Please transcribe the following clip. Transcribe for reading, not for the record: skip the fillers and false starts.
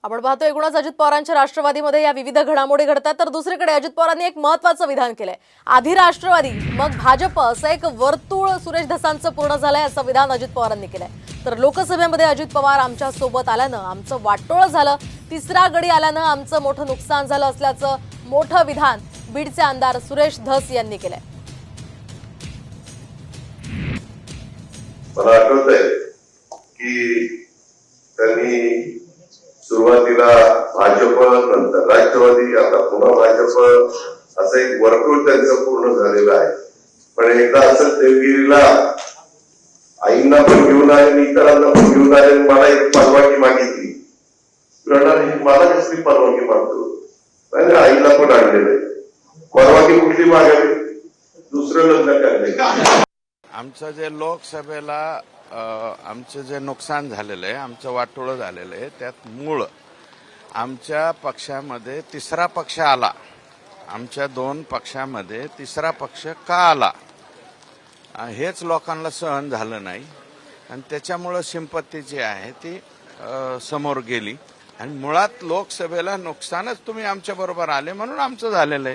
आपण पाहतो एकूणच अजित पवारांच्या राष्ट्रवादीमध्ये या विविध घडामोडी घडतात तर दुसरीकडे अजित पवारांनी एक महत्त्वाचं विधान केलंय। आधी राष्ट्रवादी मग भाजप असं एक वर्तुळ सुरेश धसांचं पूर्ण झालंय असं विधान अजित पवारांनी केलंय। तर लोकसभेमध्ये अजित पवार आमच्या सोबत आल्यानं आमचं वाटोळं झालं, तिसरा गडी आल्यानं आमचं मोठं नुकसान झालं असल्याचं मोठं विधान बीडचे आमदार सुरेश धस यांनी केलंय। मला आठवतंय की त्यांनी सुरुवातीला भाजप नंतर राष्ट्रवादी आता पुन्हा भाजप असं एक वर्तुळ त्यांचं पूर्ण झालेलं आहे। पण एकदा असं देवगिरीला आईंना पण घेऊन आले आणि इतरांना पण घेऊन आले, मला एक परवानगी मागितली। मला कसली परवानगी मागतो, नाही आईला पण आणलेलं आहे। परवानगी कुठली मागावी, दुसरं लग्न करणे। आमचं जे लोकसभेला आमचं जे नुकसान झालेलं आहे, आमचं वाटोळं झालेलं आहे, त्यात मूळ आमच्या पक्षामध्ये तिसरा पक्ष आला। आमच्या दोन पक्षामध्ये तिसरा पक्ष का आला हेच लोकांना सहन झालं नाही आणि त्याच्यामुळं सिंपत्ती जी आहे ती समोर गेली आणि मुळात लोकसभेला नुकसानच तुम्ही आमच्या बरोबर आले म्हणून आमचं झालेलं आहे।